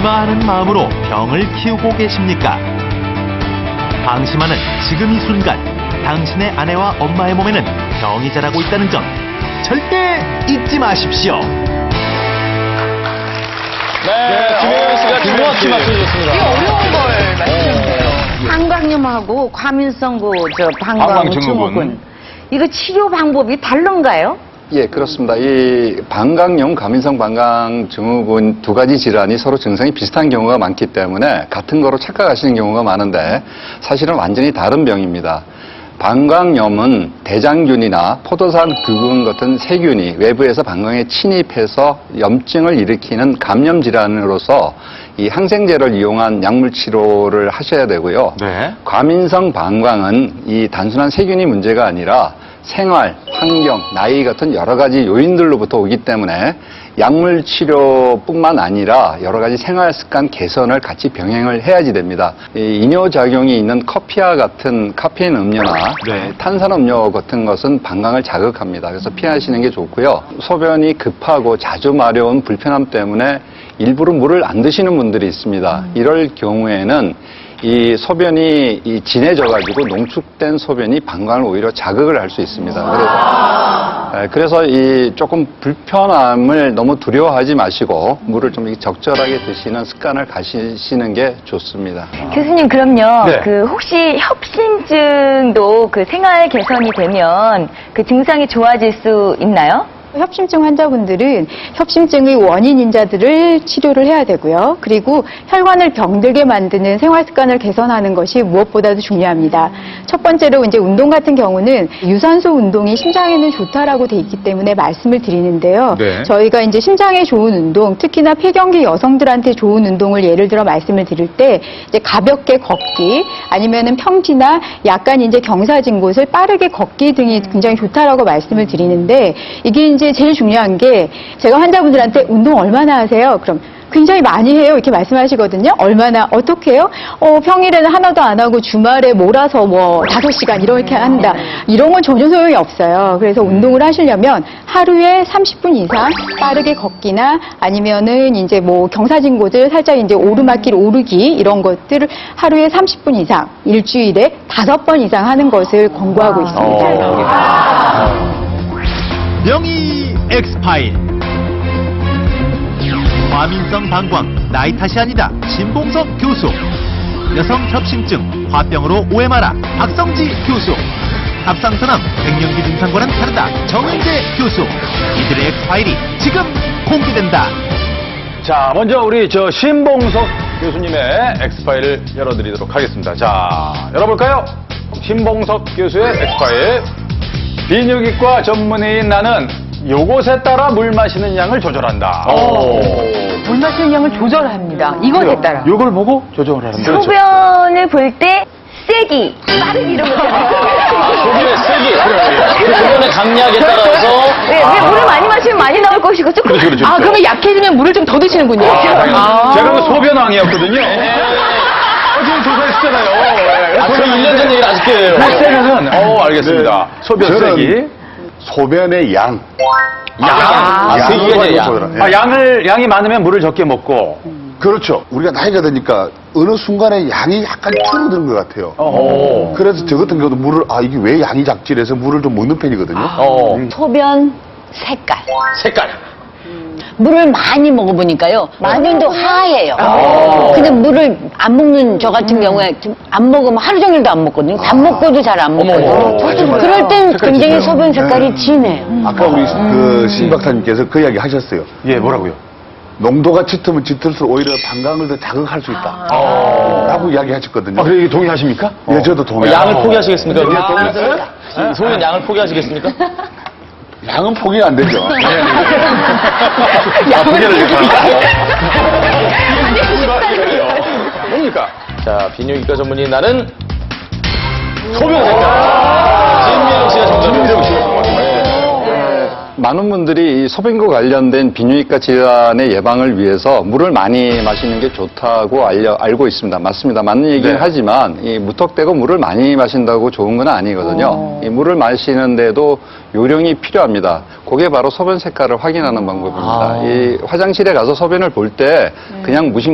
얼마하는 마음으로 병을 키우고 계십니까? 방심하는 지금 이 순간 당신의 아내와 엄마의 몸에는 병이 자라고 있다는 점 절대 잊지 마십시오. 네, 김혜연 씨가 정확히 맞춰주셨습니다. 이게 어려운 걸 맞추셨네요. 방광염하고 과민성 방광증후군 이거 치료 방법이 다른가요? 예, 그렇습니다. 이 방광염, 과민성 방광증후군 두 가지 질환이 서로 증상이 비슷한 경우가 많기 때문에 같은 거로 착각하시는 경우가 많은데 사실은 완전히 다른 병입니다. 방광염은 대장균이나 포도산 그군 같은 세균이 외부에서 방광에 침입해서 염증을 일으키는 감염 질환으로서 이 항생제를 이용한 약물 치료를 하셔야 되고요. 네. 과민성 방광은 이 단순한 세균이 문제가 아니라 생활, 환경, 나이 같은 여러 가지 요인들로부터 오기 때문에 약물 치료뿐만 아니라 여러 가지 생활 습관 개선을 같이 병행을 해야지 됩니다. 이 이뇨작용이 있는 커피와 같은 카페인 음료나 네. 탄산음료 같은 것은 방광을 자극합니다. 그래서 피하시는 게 좋고요. 소변이 급하고 자주 마려운 불편함 때문에 일부러 물을 안 드시는 분들이 있습니다. 이럴 경우에는 이 소변이 진해져가지고 농축된 소변이 방광을 오히려 자극을 할 수 있습니다. 그래서 이 조금 불편함을 너무 두려워하지 마시고 물을 좀 적절하게 드시는 습관을 가지시는 게 좋습니다. 교수님, 그럼요. 네. 혹시 협심증도 생활 개선이 되면 증상이 좋아질 수 있나요? 협심증 환자분들은 협심증의 원인 인자들을 치료를 해야 되고요. 그리고 혈관을 병들게 만드는 생활 습관을 개선하는 것이 무엇보다도 중요합니다. 첫 번째로 이제 운동 같은 경우는 유산소 운동이 심장에는 좋다라고 돼 있기 때문에 말씀을 드리는데요. 네. 저희가 이제 심장에 좋은 운동, 특히나 폐경기 여성들한테 좋은 운동을 예를 들어 말씀을 드릴 때 이제 가볍게 걷기 아니면은 평지나 약간 이제 경사진 곳을 빠르게 걷기 등이 굉장히 좋다라고 말씀을 드리는데 이게 이제 제일 중요한 게 제가 환자분들한테 운동 얼마나 하세요? 그럼 굉장히 많이 해요. 이렇게 말씀하시거든요. 얼마나, 어떻게 해요? 평일에는 하나도 안 하고 주말에 몰아서 5시간 이렇게 한다. 이런 건 전혀 소용이 없어요. 그래서 운동을 하시려면 하루에 30분 이상 빠르게 걷기나 아니면은 이제 경사진 곳을 살짝 이제 오르막길 오르기 이런 것들을 하루에 30분 이상, 일주일에 5번 이상 하는 것을 권고하고 있습니다. 명의 엑스파일. 과민성 방광 나이 탓이 아니다. 신봉석 교수. 여성 협심증 화병으로 오해 마라. 박성지 교수. 갑상선암 갱년기 증상과는 다르다. 정은재 교수. 이들의 엑스파일이 지금 공개된다. 자, 먼저 우리 신봉석 교수님의 엑스파일을 열어드리도록 하겠습니다. 자, 열어볼까요? 신봉석 교수의 엑스파일. 비뇨기과 전문의인 나는 요것에 따라 물 마시는 양을 조절한다. 물 마시는 양을 조절합니다. 이것에 따라. 요걸 보고 조정을 하는 거죠. 소변을 볼 때 세기, 빠르기 이런 거 있잖아요. 소변의 세기, 소변의 강약에 따라서. 네, 물을 많이 마시면 많이 나올 것이고 조금. 그렇죠. 아, 그러면 약해지면 물을 좀 더 드시는군요. 제가 그 소변왕이었거든요. 지금 조사했잖아요. 거의 1년 전 얘기를 아직도 해요. 세면은, 알겠습니다. 소변 세기. 소변의 양. 세기가 이제 양. 양이 많으면 물을 적게 먹고. 그렇죠. 우리가 나이가 드니까 어느 순간에 양이 약간 줄어드는 것 같아요. 그래서 저 같은 경우도 물을, 이게 왜 양이 작지? 그래서 물을 좀 먹는 편이거든요. 소변 색깔. 색깔. 물을 많이 먹어보니까요. 많이도 하얘요. 근데 물을 안 먹는 저 같은 경우에 안 먹으면 하루 종일도 안 먹거든요. 밥 먹고도 잘 안 먹거든요. 그럴 땐 굉장히 소변 색깔이 진해요. 아까 우리 신 박사님께서 그 이야기 하셨어요. 예, 뭐라고요? 농도가 짙으면 짙을수록 오히려 방광을 더 자극할 수 있다. 라고 이야기 하셨거든요. 그래, 동의하십니까? 예, 저도 동의합니다. 양을 포기하시겠습니까? 소변 양을 포기하시겠습니까? 양은 포기 안 되죠. 포기를 이렇게 뭡니까? 자, 비뇨기과 전문의 나는 소변 색깔. 진미령 씨가 정답이었습니다. 많은 분들이 이 소변과 관련된 비뇨기과 질환의 예방을 위해서 물을 많이 마시는 게 좋다고 알고 있습니다. 맞습니다. 맞는 얘기는 하지만 이 무턱대고 물을 많이 마신다고 좋은 건 아니거든요. 이 물을 마시는데도 요령이 필요합니다. 그게 바로 소변 색깔을 확인하는 방법입니다. 이 화장실에 가서 소변을 볼 때 그냥 무심코